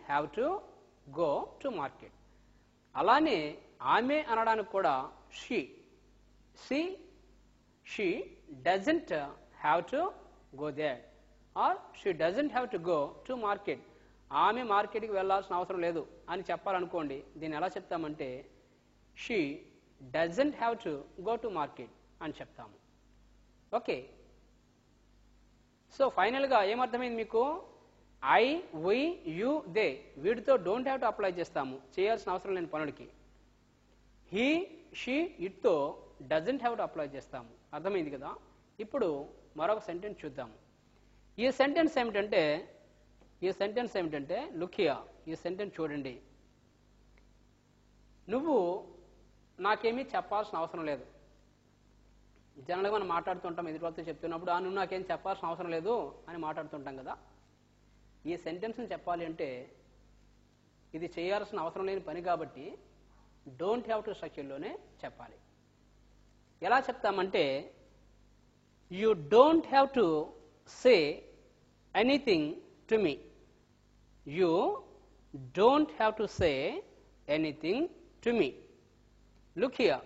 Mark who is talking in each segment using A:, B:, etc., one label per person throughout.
A: Have to go to market. అలానే ఆమె అనడానికి కూడా she doesn't have to go there or she doesn't have to go to market. ఆమె మార్కెట్కి వెళ్ళాల్సిన అవసరం లేదు అని చెప్పాలనుకోండి, దీన్ని ఎలా చెప్తామంటే she doesn't have to go to market అని చెప్తాము. ఓకే, సో ఫైనల్గా ఏమర్థమైంది మీకు? ఐ, వి, యు, దే వీటితో డోంట్ హ్యావ్ టు అప్లై చేస్తాము చేయాల్సిన అవసరం లేని పనులకి. హీ, షీ, ఇట్తో డజంట్ హ్యావ్ టు అప్లై చేస్తాము. అర్థమైంది కదా? ఇప్పుడు మరొక సెంటెన్స్ చూద్దాము. ఈ సెంటెన్స్ ఏమిటంటే లుక్ హియర్, ఈ సెంటెన్స్ చూడండి. నువ్వు నాకేమీ చెప్పాల్సిన అవసరం లేదు. జనరల్గా మనం మాట్లాడుతుంటాం, ఎదుటి వాళ్ళతో చెప్తున్నప్పుడు నువ్వు నాకేం చెప్పాల్సిన అవసరం లేదు అని మాట్లాడుతుంటాం కదా. ఈ సెంటెన్స్ని చెప్పాలి అంటే ఇది చేయాల్సిన అవసరం లేని పని కాబట్టి డోంట్ హ్యావ్ టు స్ట్రక్చర్లోనే చెప్పాలి. ఎలా చెప్తామంటే you don't have to say anything to me. You don't have to say anything to me. Look here,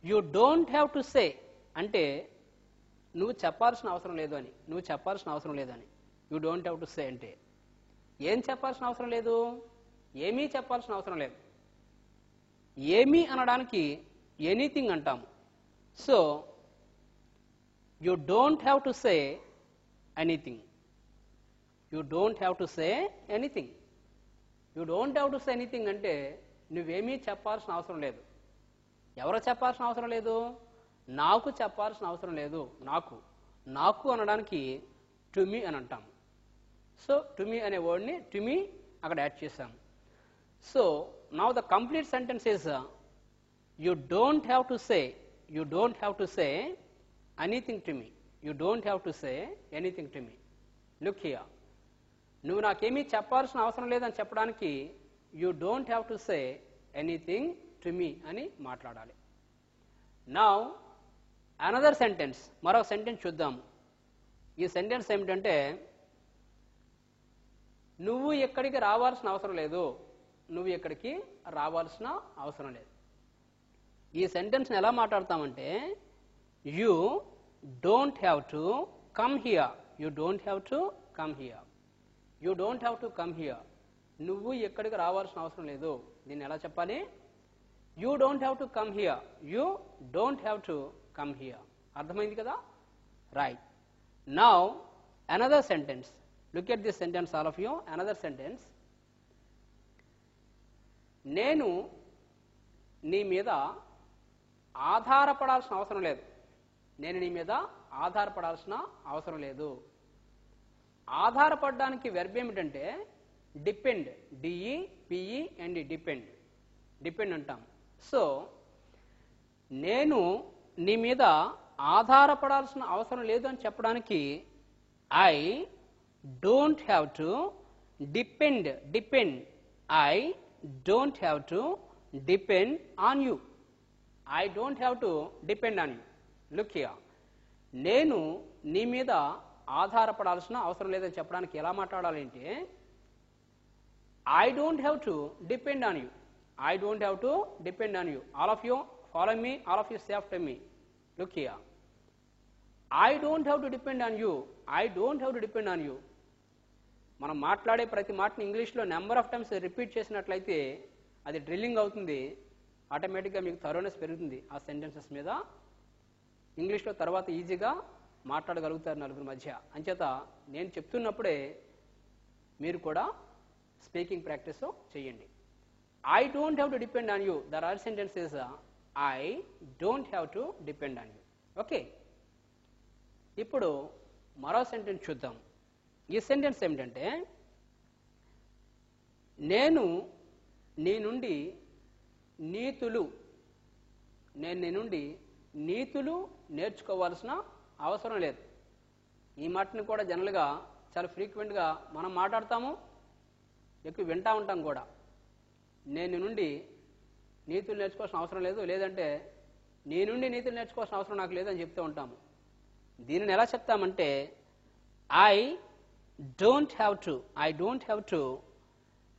A: you don't have to say అంటే నువ్వు చెప్పాల్సిన అవసరం లేదు అని. You don't have to say అంటే ఏం చెప్పాల్సిన అవసరం లేదు? ఏమీ చెప్పాల్సిన అవసరం లేదు. ఏమీ అనడానికి ఎనీథింగ్ అంటాము. So you don't have to say anything. You don't have to say anything. You don't have to say anything అంటే నువ్వేమీ చెప్పాల్సిన అవసరం లేదు. ఎవరు చెప్పాల్సిన అవసరం లేదు? నాకు చెప్పాల్సిన అవసరం లేదు. నాకు అనడానికి టు మీ అని అంటాము. సో టు మీ అనే వర్డ్ని టు మీ అక్కడ యాడ్ చేసాము. So now the complete sentence is you don't have to say anything to me. You don't have to say anything to me. Look here, నువ్వు నాకేమీ చెప్పాల్సిన అవసరం లేదని చెప్పడానికి you don't have to say anything to me అని మాట్లాడాలి. Now another sentence, మరొక sentence చూద్దాము. ఈ సెంటెన్స్ ఏమిటంటే నువ్వు ఎక్కడికి రావాల్సిన అవసరం లేదు. ఈ సెంటెన్స్ని ఎలా మాట్లాడతామంటే you don't have to come here. You don't have to come here. నువ్వు ఎక్కడికి రావాల్సిన అవసరం లేదు. దీన్ని ఎలా చెప్పాలి? You don't have to come here. You don't have to come here. అర్థమైంది కదా? Right. Now another sentence. Look at this sentence all of you. Another sentence, నేను నీ మీద ఆధారపడాల్సిన అవసరం లేదు. ఆధారపడడానికి వెర్బ్ ఏమిటంటే డిపెండ్. DEPEND, డిపెండ్ అంటాం. సో నేను నీ మీద ఆధారపడాల్సిన అవసరం లేదు అని చెప్పడానికి I don't have to depend. I don't have to depend on you. Look here, నేను నీ మీద ఆధారపడాల్సిన అవసరం లేదని చెప్పడానికి ఎలా మాట్లాడాలి అంటే I don't have to depend on you. All of you follow me. All of you say after me. Look here, I don't have to depend on you. మనం మాట్లాడే ప్రతి మాటని ఇంగ్లీష్లో నెంబర్ ఆఫ్ టైమ్స్ రిపీట్ చేసినట్లయితే అది drilling అవుతుంది. ఆటోమేటిక్గా మీకు థరోనెస్ పెరుగుతుంది ఆ సెంటెన్సెస్ మీద. ఇంగ్లీష్లో తర్వాత ఈజీగా మాట్లాడగలుగుతారు నలుగురి మధ్య. అంచేత నేను చెప్తున్నప్పుడే మీరు కూడా స్పీకింగ్ ప్రాక్టీస్ చేయండి. I don't have to depend on you. The right sentence is I don't have to depend on you. Okay, ఇప్పుడు మరో సెంటెన్స్ చూద్దాం. ఈ సెంటెన్స్ ఏమిటంటే నేను నీ నుండి నీతులు నేర్చుకోవాల్సిన అవసరం లేదు. ఈ మాటని కూడా జనరల్గా చాలా ఫ్రీక్వెంట్గా మనం మాట్లాడతాము, ఎక్కువ వింటూ ఉంటాం కూడా. నేను నీ నుండి నీతులు నేర్చుకోవాల్సిన అవసరం లేదు, లేదంటే నీ నుండి నీతులు నేర్చుకోవాల్సిన అవసరం నాకు లేదని చెప్తూ ఉంటాము. దీనిని ఎలా చెప్తామంటే I don't have to, I don't have to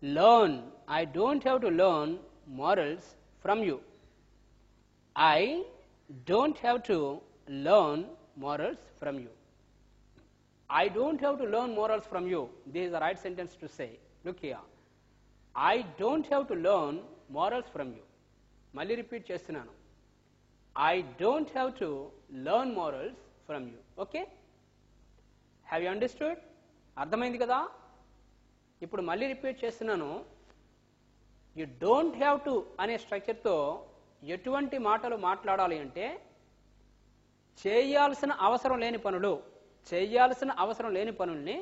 A: learn, I don't have to learn morals from you. I don't have to learn morals from you. I don't have to learn morals from you. This is the right sentence to say. Look here. I don't have to learn morals from you. Malli repeat chestunanu. I don't have to learn morals from you. Okay? Have you understood? అర్థమైంది కదా? ఇప్పుడు మళ్ళీ repeat చేస్తున్నాను. You don't have to అనే స్ట్రక్చర్తో ఎటువంటి మాటలు మాట్లాడాలి అంటే చేయాల్సిన అవసరం లేని పనుల్ని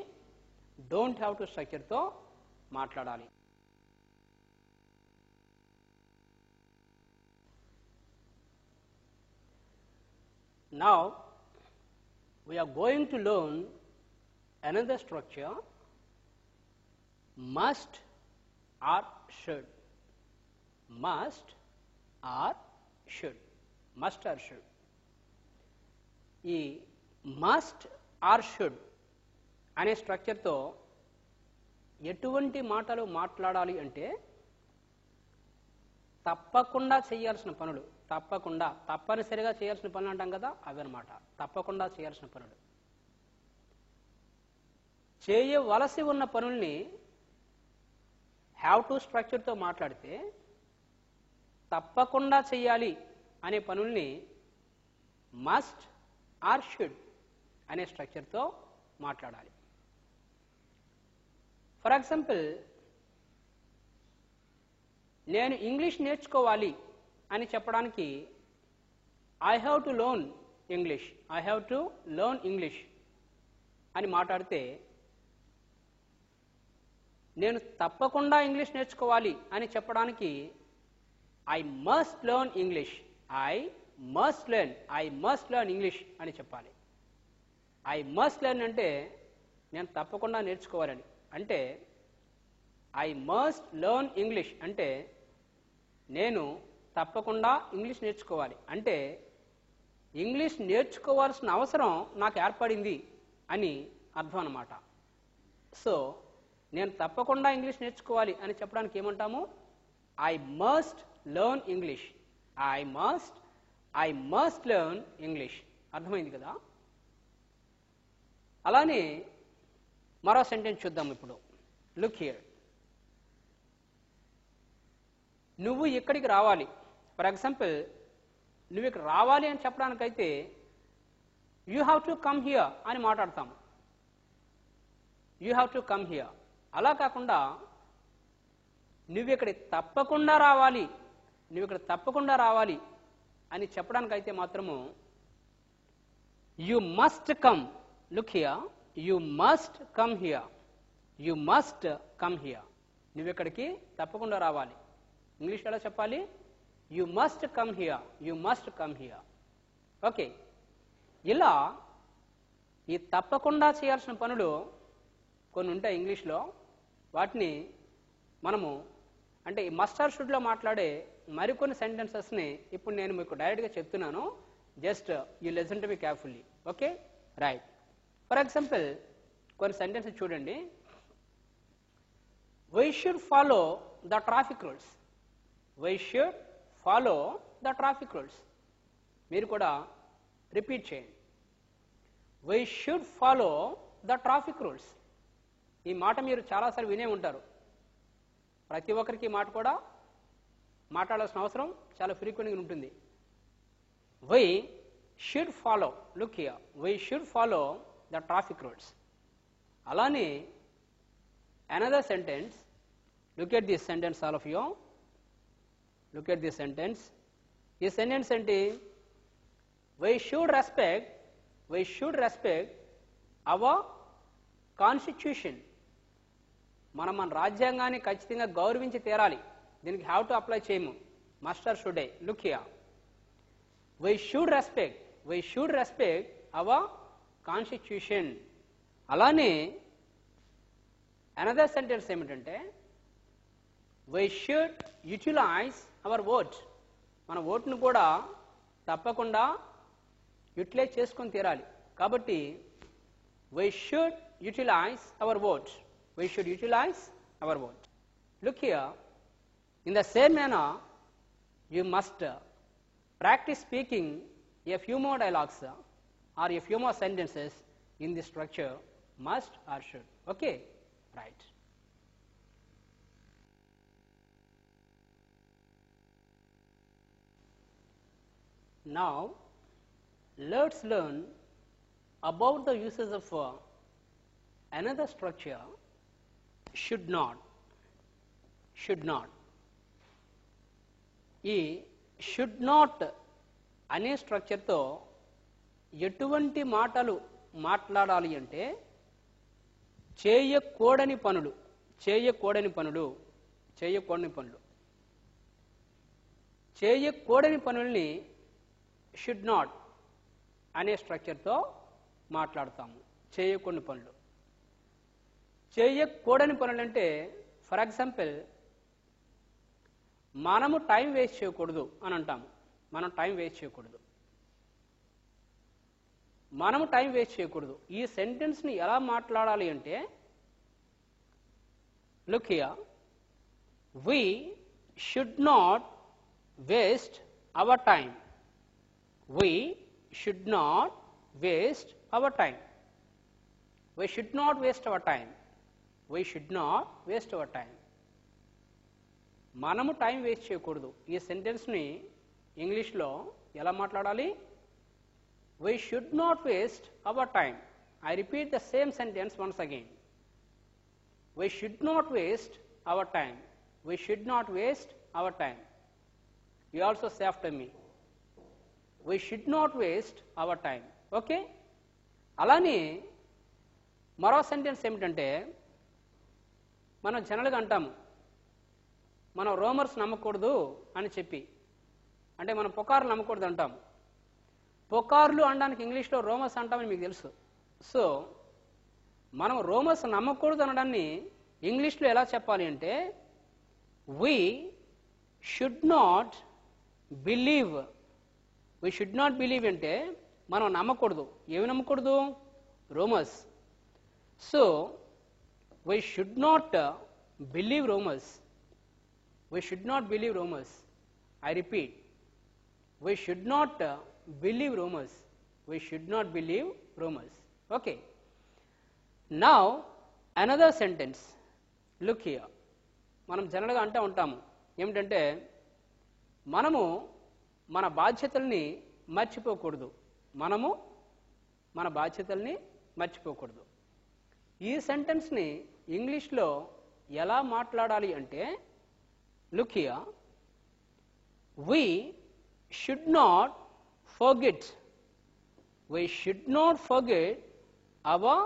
A: డోంట్ హ్యావ్ టు స్ట్రక్చర్తో మాట్లాడాలి. Now we are going to learn another structure, must or should. Must or should. Must or should. ఈ మస్ట్ ఆర్ షుడ్ అనే స్ట్రక్చర్తో ఎటువంటి మాటలు మాట్లాడాలి అంటే తప్పకుండా చేయాల్సిన పనులు, తప్పనిసరిగా చేయాల్సిన పనులు అంటాం కదా, అవి అన్నమాట. తప్పకుండా చేయాల్సిన పనులు, చేయవలసి ఉన్న పనుల్ని హ్యావ్ టు స్ట్రక్చర్తో మాట్లాడితే తప్పకుండా చేయాలి అనే పనుల్ని మస్ట్ ఆర్ షుడ్ అనే స్ట్రక్చర్తో మాట్లాడాలి. ఫర్ ఎగ్జాంపుల్, నేను ఇంగ్లీష్ నేర్చుకోవాలి అని చెప్పడానికి I have to learn English, I have to learn English అని మాట్లాడితే నేను తప్పకుండా ఇంగ్లీష్ నేర్చుకోవాలి అని చెప్పడానికి I must learn English, I must learn English అని చెప్పాలి. ఐ మస్ట్ లెర్న్ అంటే నేను తప్పకుండా నేర్చుకోవాలని, అంటే ఐ మస్ట్ లెర్న్ ఇంగ్లీష్ అంటే నేను తప్పకుండా ఇంగ్లీష్ నేర్చుకోవాలి, అంటే ఇంగ్లీష్ నేర్చుకోవాల్సిన అవసరం నాకు ఏర్పడింది అని అర్థం అన్నమాట. సో నేను తప్పకుండా ఇంగ్లీష్ నేర్చుకోవాలి అని చెప్పడానికి ఏమంటాము? I must learn English, I must learn English. అర్థమైంది కదా? అలానే మరో సెంటెన్స్ చూద్దాం ఇప్పుడు. Look here. నువ్వు ఇక్కడికి రావాలి. ఫర్ ఎగ్జాంపుల్, నువ్వు ఇక్కడ రావాలి అని చెప్పడానికైతే you have to come here అని మాట్లాడతాము. You have to come here. అలా కాకుండా నువ్వు ఇక్కడ తప్పకుండా రావాలి అని చెప్పడానికైతే మాత్రము you must come. Look here, you must come here, you must come here. నువ్వు ఇక్కడికి తప్పకుండా రావాలి. ఇంగ్లీష్ ఎలా చెప్పాలి? You must come here, you must come here. Okay, ఇలా ఈ తప్పకుండా చేయాల్సిన పనులు కొన్ని ఉంటాయి ఇంగ్లీష్లో. వాటిని మనము అంటే ఈ మస్ట్ ఆర్ షుడ్లో మాట్లాడే మరికొన్ని సెంటెన్సెస్ని ఇప్పుడు నేను మీకు డైరెక్ట్గా చెప్తున్నాను. Just you listen to me carefully. Okay, right. For example, కొన్ని సెంటెన్సెస్ చూడండి. We should follow the traffic rules. We should follow the traffic rules. మీరు కూడా రిపీట్ చేయండి. We should follow the traffic rules. ఈ మాట మీరు చాలాసార్లు వినే ఉంటారు. ప్రతి ఒక్కరికి ఈ మాట కూడా మాట్లాడాల్సిన అవసరం చాలా ఫ్రీక్వెంట్గా ఉంటుంది. We should follow. Look here, we should follow the traffic rules. అలానే another sentence. Look at this sentence all of you. Look at this sentence. ఈ సెంటెన్స్ ఏంటి? We should respect our constitution. మనం మన రాజ్యాంగాన్ని ఖచ్చితంగా గౌరవించి తీరాలి. దీనికి హ్యావ్ టు అప్లై చేయము, must or should. Look here, we should respect our constitution. అలానే అనదర్ సెంటెన్స్ ఏమిటంటే we should utilize our vote. మన ఓటును కూడా తప్పకుండా యూటిలైజ్ చేసుకొని తీరాలి. కాబట్టి we should utilize our vote. We should utilize our vote. Look here, in the same manner, you must practice speaking a few more dialogues or a few more sentences in this structure, must or should. Okay, right. Now, let's learn about the uses of another structure, should not. Should not. ఈ should not అనే స్ట్రక్చర్తో ఎటువంటి మాటలు మాట్లాడాలి అంటే చేయకూడని పనులు చేయకూడని పనులు చేయకూడని పనులు చేయకూడని పనుల్ని షుడ్ నాట్ అనే స్ట్రక్చర్తో మాట్లాడతాము. చేయకూడని పనులు చేయకూడని పనులు అంటే ఫర్ ఎగ్జాంపుల్ మనము టైం వేస్ట్ చేయకూడదు అని అంటాము. మనం టైం వేస్ట్ చేయకూడదు, మనము టైం వేస్ట్ చేయకూడదు. ఈ సెంటెన్స్ని ఎలా మాట్లాడాలి అంటే look here, we should not waste our time. We should not waste our time. We should not waste our time. We should not waste our time. మనము టైం వేస్ట్ చేయకూడదు. ఈ సెంటెన్స్ని ఇంగ్లీష్లో ఎలా మాట్లాడాలి? We should not waste our time. I repeat the same sentence once again. We should not waste our time. We should not waste our time. You also say after me. We should not waste our time. Okay? అలానే మరో sentence ఏమిటంటే మనం జనరల్గా అంటాము మనం rumours నమ్మకూడదు అని చెప్పి, అంటే మనం పుకార్లు నమ్మకూడదు అంటాం. పుకార్లు అనడానికి ఇంగ్లీష్లో రోమర్స్ అంటామని మీకు తెలుసు. సో మనం రోమర్స్ నమ్మకూడదు అనడాన్ని ఇంగ్లీష్లో ఎలా చెప్పాలి అంటే we should not believe. We should not believe అంటే మనం నమ్మకూడదు. ఏమి నమ్మకూడదు? Rumours. So we should not believe rumors. We should not believe rumors. I repeat, we should not believe rumors. We should not believe rumors. Okay. Now another sentence. Look here. మనం జనరల్గా అంటూ ఉంటాము ఏమిటంటే మనము మన బాధ్యతల్ని మర్చిపోకూడదు. మనము మన బాధ్యతల్ని మర్చిపోకూడదు. ఈ సెంటెన్స్ని ఇంగ్లీష్లో ఎలా మాట్లాడాలి అంటే look here, we should not forget. We should not forget our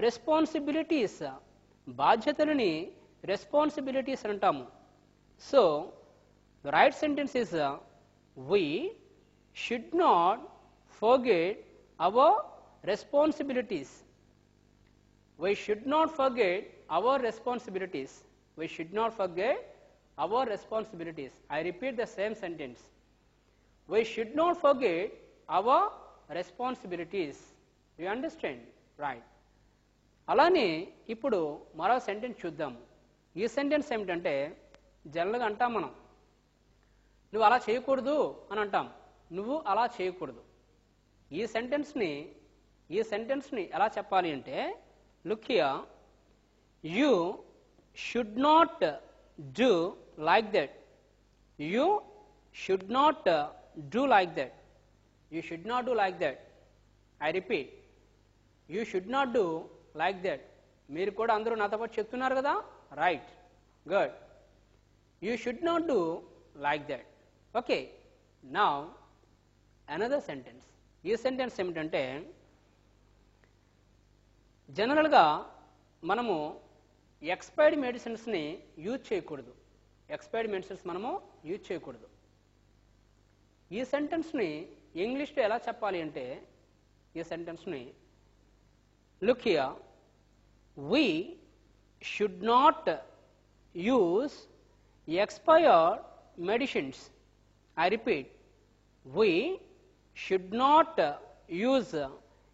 A: responsibilities. బాధ్యతలని రెస్పాన్సిబిలిటీస్ అంటాము. So the right sentence is we should not forget our responsibilities. We should not forget our responsibilities. We should not forget our responsibilities. I repeat the same sentence. We should not forget our responsibilities. Do you understand? Right. అలానే ఇప్పుడు మరో sentence చూద్దాము. ఈ sentence ఏమిటంటే జనరల్గా అంటాం మనం నువ్వు అలా చేయకూడదు అని అంటాం. నువ్వు అలా చేయకూడదు. ఈ సెంటెన్స్ని ఎలా చెప్పాలి అంటే look here, you should not do like that. You should not do like that. You should not do like that. I repeat, you should not do like that. మీరు కూడా అందరూ నాతో పాటు చెప్తున్నారు కదా? Right, good. You should not do like that. Okay. Now another sentence. ఈ sentence ఏమిటంటే జనరల్గా మనము ఎక్స్పైర్డ్ మెడిసిన్స్ని యూజ్ చేయకూడదు. ఎక్స్పైర్డ్ మెడిసిన్స్ మనము యూజ్ చేయకూడదు. ఈ సెంటెన్స్ని ఇంగ్లీష్లో ఎలా చెప్పాలి అంటే ఈ సెంటెన్స్ని look here, we should not use expired medicines. I repeat, we should not use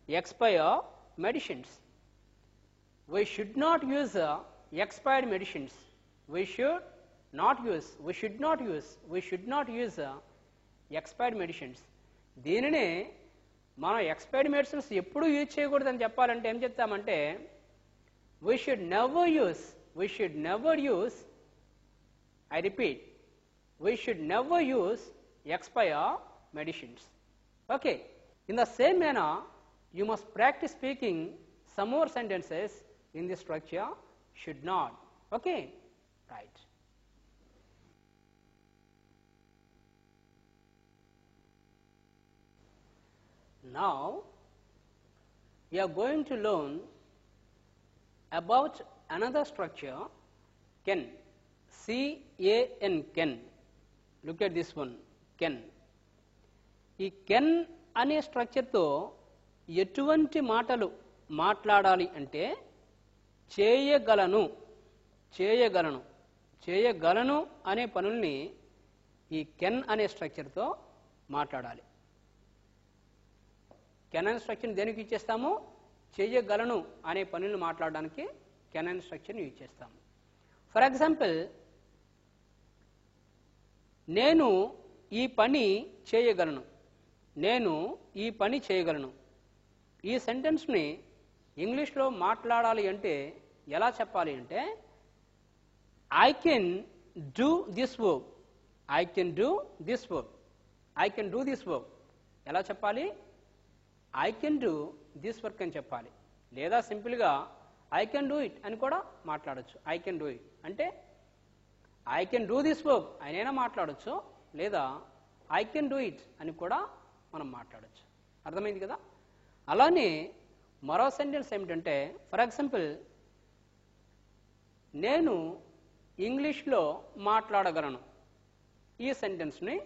A: expired medicines. We should not use expired medicines. We should not use expired medicines. దీనినే మనం ఎక్స్పైర్డ్ మెడిసిన్స్ ఎప్పుడు యూజ్ చేయకూడదని చెప్పాలంటే ఏం చెప్తామంటే we should never use, I repeat, we should never use expired medicines. Okay, in the same manner you must practice speaking some more sentences in this structure. Should not. Okay, right. Now we are going to learn about another structure, can. C-A-N, can. Look at this one, can. ఈ can అనే స్ట్రక్చర్తో ఎటువంటి మాటలు మాట్లాడాలి అంటే చేయగలను అనే పనుల్ని ఈ కెన్ అనే స్ట్రక్చర్తో మాట్లాడాలి. కెన్ అనే స్ట్రక్చర్ని దేనికి యూజ్ చేస్తాము? చేయగలను అనే పనులను మాట్లాడడానికి కెన్ అనే స్ట్రక్చర్ని యూజ్ చేస్తాము. ఫర్ ఎగ్జాంపుల్, నేను ఈ పని చేయగలను. ఈ సెంటెన్స్ని ఇంగ్లీష్లో మాట్లాడాలి అంటే ఎలా చెప్పాలి అంటే I can do this work. ఎలా చెప్పాలి? I can do this work అని చెప్పాలి. లేదా సింపుల్గా ఐ కెన్ డూ ఇట్ అని కూడా మాట్లాడచ్చు. ఐ కెన్ డూ ఇట్ అంటే I can do this work అయినా మాట్లాడచ్చు, లేదా ఐ కెన్ డూ ఇట్ అని కూడా మనం మాట్లాడచ్చు. అర్థమైంది కదా? అలానే మరో సెంటెన్స్ ఏమిటంటే, ఫర్ ఎగ్జాంపుల్, నేను ఇంగ్లీష్లో మాట్లాడగలను. ఈ సెంటెన్స్ని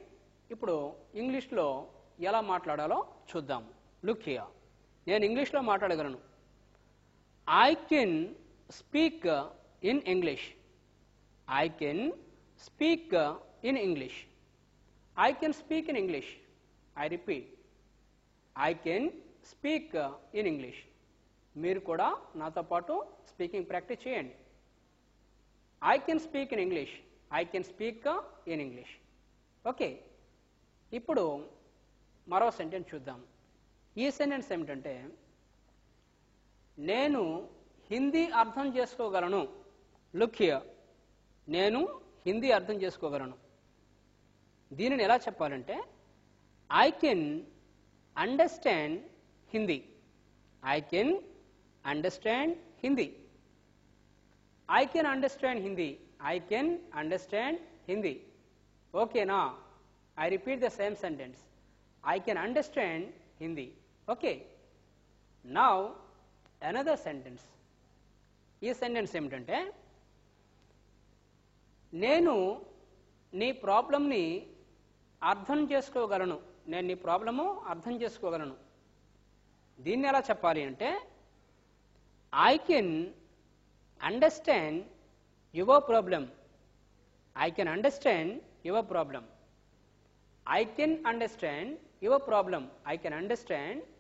A: ఇప్పుడు ఇంగ్లీష్లో ఎలా మాట్లాడాలో చూద్దాము. లుక్ హియర్, నేను ఇంగ్లీష్లో మాట్లాడగలను. I can speak in English. I can speak in English. I repeat, I can speak in English. మీరు కూడా నాతో పాటు స్పీకింగ్ ప్రాక్టీస్ చేయండి. I can speak in English. Okay, ఇప్పుడు మరో సెంటెన్స్ చూద్దాం. ఈ సెంటెన్స్ ఏమిటంటే, నేను హిందీ అర్థం చేసుకోగలను. లుక్ హియర్, నేను హిందీ అర్థం చేసుకోగలను. దీనిని ఎలా చెప్పాలంటే I can understand Hindi. I can understand Hindi. ఓకేనా? I repeat the same sentence, I can understand Hindi. Okay, now another sentence. ఈ సెంటెన్స్ ఏమిటంటే, నేను నీ ప్రాబ్లంని అర్థం చేసుకోగలను. దీన్ని ఎలా చెప్పాలి అంటే I can understand your problem. I can understand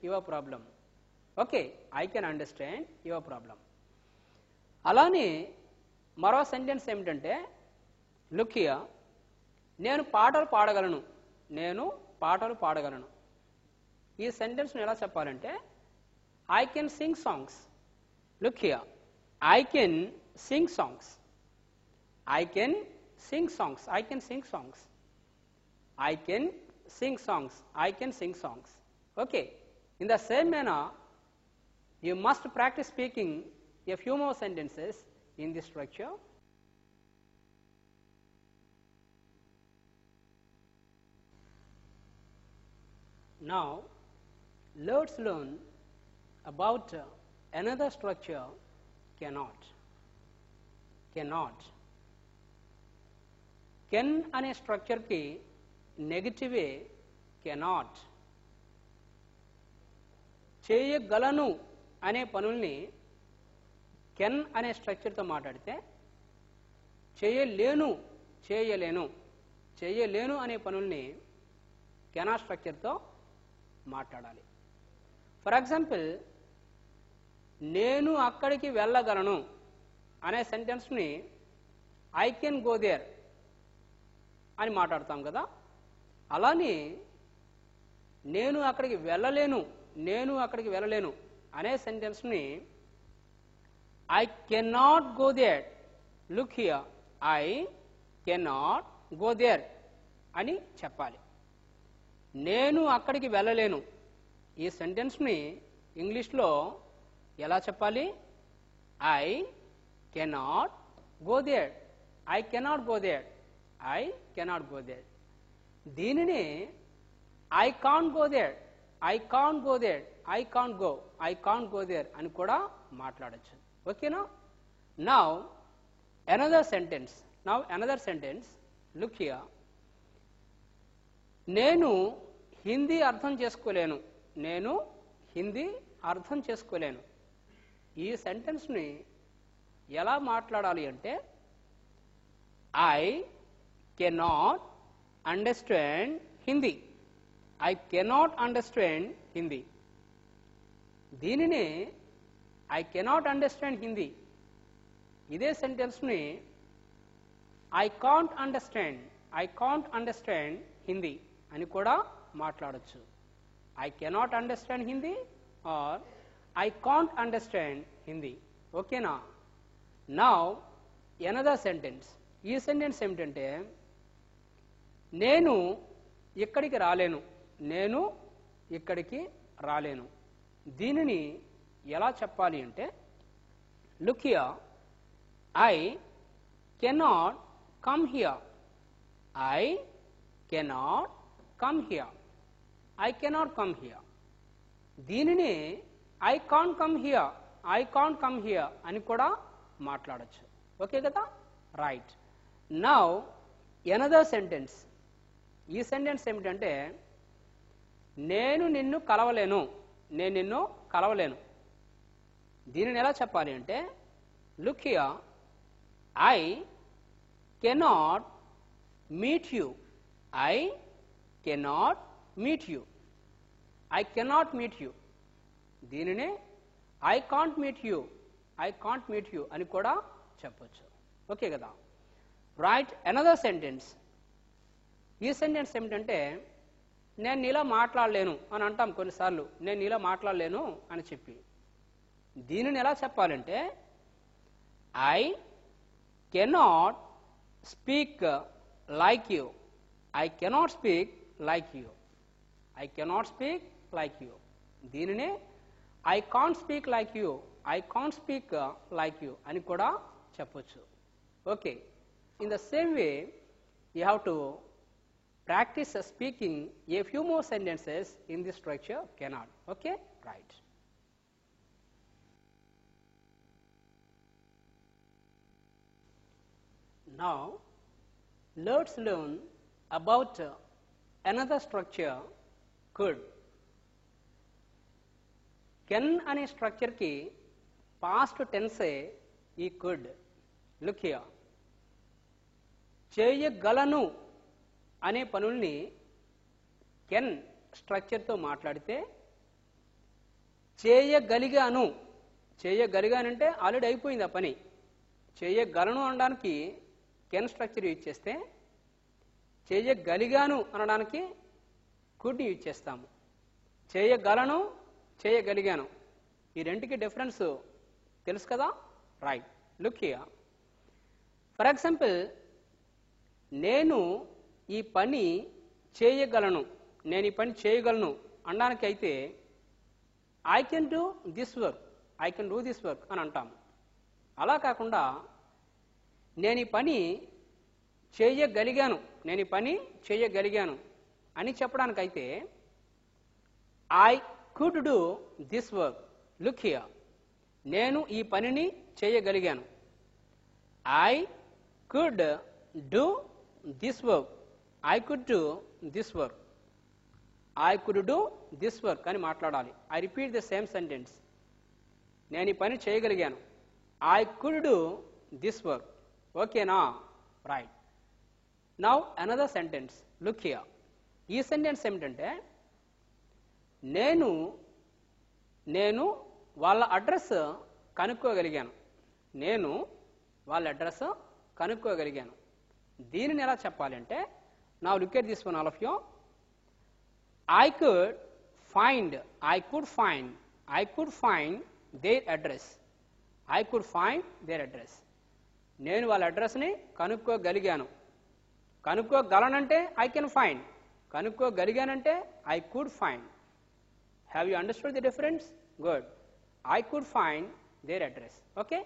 A: your problem. Okay, I can understand your problem. అలానే మరో సెంటెన్స్ ఏమిటంటే, లుక్ హియర్, నేను పాటలు పాడగలను. ఈ సెంటెన్స్ను ఎలా చెప్పాలంటే I can sing songs. Look here, I can sing songs. Okay, in the same manner you must practice speaking a few more sentences in this structure. Now let's learn about another structure, cannot. Can అనే structure కి నెగటివే cannot. చేయగలను అనే పనుల్ని can అనే స్ట్రక్చర్తో మాట్లాడితే, చేయలేను అనే పనుల్ని కెనాట్ స్ట్రక్చర్తో మాట్లాడాలి. ఫర్ ఎగ్జాంపుల్, నేను అక్కడికి వెళ్ళగలను అనే సెంటెన్స్ని ఐ కెన్ గో దేర్ అని మాట్లాడతాం కదా. అలానే నేను అక్కడికి వెళ్ళలేను అనే సెంటెన్స్ని I cannot go there. Look here, I cannot go there అని చెప్పాలి. నేను అక్కడికి వెళ్ళలేను ఈ సెంటెన్స్ని ఇంగ్లీష్లో ఎలా చెప్పాలి? I cannot go there, I cannot go there, I cannot go there. దీనిని I can't go there, I can't go there, I can't go, I can't go there అని కూడా మాట్లాడచ్చు. ఓకేనా? Now another sentence, look here. నేను హిందీ అర్థం చేసుకోలేను. ఈ సెంటెన్స్ని ఎలా మాట్లాడాలి అంటే I cannot understand Hindi, I cannot understand Hindi. దీనిని ఐ కెనాట్ అండర్స్టాండ్ హిందీ, ఇదే సెంటెన్స్ని ఐ కాంట్ అండర్స్టాండ్ హిందీ అని కూడా మాట్లాడచ్చు. I cannot understand Hindi or I can't understand Hindi. ఓకేనా? Now another sentence. ఈ సెంటెన్స్ ఏమిటంటే నేను ఇక్కడికి రాలేను. దీనిని ఎలా చెప్పాలి అంటే look here, I cannot come here, I cannot come here, I cannot come here. దీనిని ఐ కాంట్ కమ్ హియర్ అని కూడా మాట్లాడచ్చు. ఓకే కదా? రైట్. Now another sentence. ఈ సెంటెన్స్ ఏమిటంటే నేను నిన్ను కలవలేను. దీనిని ఎలా చెప్పాలి అంటే look here, I cannot meet you, I cannot meet you, I cannot meet you. దీనిని ఐ కాంట్ మీట్ యూ అని కూడా చెప్పొచ్చు. ఓకే కదా? రైట్. Another sentence. ఈ సెంటెన్స్ ఏమిటంటే నేను నీలా మాట్లాడలేను అని అంటాం కొన్నిసార్లు, నేను నీలా మాట్లాడలేను అని చెప్పి. దీనిని ఎలా చెప్పాలంటే I cannot speak like you, I cannot speak like you, I cannot speak like you. దీనిని I can't speak like you, I can't speak like you అని కూడా చెప్పొచ్చు. Okay. In the same way you have to practice speaking a few more sentences in this structure cannot. Okay? Right. Now, let's learn about another structure, could. Can అనే structure కి past tense ఈ could. Look here. చేయగలను అనే పనుల్ని can స్ట్రక్చర్తో మాట్లాడితే చేయగలిగానంటే already అయిపోయింది ఆ పని. చేయగలను అనడానికి కెన్ స్ట్రక్చర్ యూజ్ చేస్తే చేయగలిగాను అనడానికి కుడ్ యూజ్ చేస్తాము. చేయగలిగాను ఈ రెండుకి డిఫరెన్స్ తెలుసు కదా? Right. Look here. For example, నేను ఈ పని చేయగలను అనడానికి అయితే I can do this work అని అంటాము. అలా కాకుండా నేను ఈ పని చేయగలిగాను అని చెప్పడానికైతే I could do this work. Look here. నేను ఈ పనిని చేయగలిగాను. I could do this work, I could do this work. I could do this work అని మాట్లాడాలి. I repeat the same sentence. నేను ఈ పని చేయగలిగాను. I could do this work. ఓకేనా? Right. Now another sentence. Look here. ఈ sentence ఏమిటంటే నేను వాళ్ళ అడ్రస్ కనుక్కోగలిగాను. నేను వాళ్ళ అడ్రస్ కనుక్కోగలిగాను. దీనిని ఎలా చెప్పాలి అంటే, now look at this one all of you. I could find their address. I could find their address. నేను వాళ్ళ అడ్రస్ని కనుక్కోగలిగాను. కనుక్కోగలనంటే I can find. కనుక్కోగలిగానంటే I could find. Have you understood the difference? Good. I could find their address. Okay?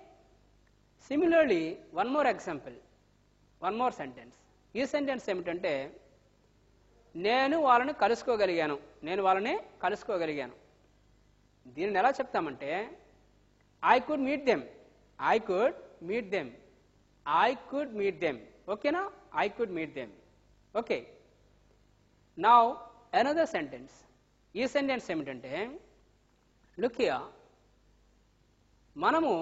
A: Similarly, one more example. One more sentence. ఈ sentence ఏమిటంటే, నేను వాళ్ళని కలుసుకోగలిగాను. దీనిని ఎలా చెప్తామంటే, I could meet them. ఓకేనా? I could meet them. Okay. Now another sentence. ఈ sentence ఏమిటంటే, look here. మనము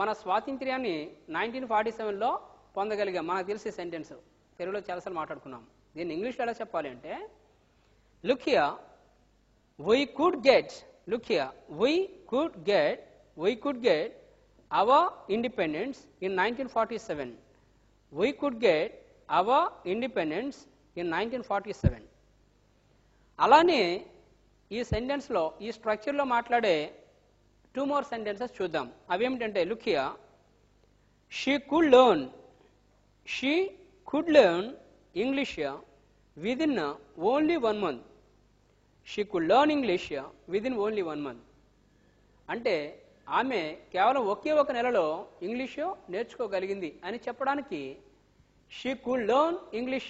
A: మన స్వాతంత్ర్యాన్ని 1947లో పొందగలిగాం. మనకు తెలిసే సెంటెన్స్ తెలుగులో చాలాసార్లు మాట్లాడుకున్నాం. దీన్ని ఇంగ్లీష్లో ఎలా చెప్పాలి అంటే, look here, we could get our independence in 1947. We could get our independence in 1947. అలానే ఈ సెంటెన్స్లో, ఈ స్ట్రక్చర్లో మాట్లాడే 2 more sentences చూద్దాం. అవి ఏమిటంటే, look here, she could learn English within only 1 month. She could learn English within only 1 month. అంటే ఆమె కేవలం ఒకే ఒక నెలలో ఇంగ్లీషు నేర్చుకోగలిగింది అని చెప్పడానికి she could learn English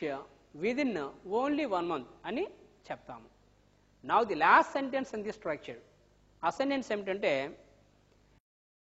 A: within only 1 month అని చెప్తాము. Now the last sentence in this structure. ఆ సెంటెన్స్ ఏమిటంటే,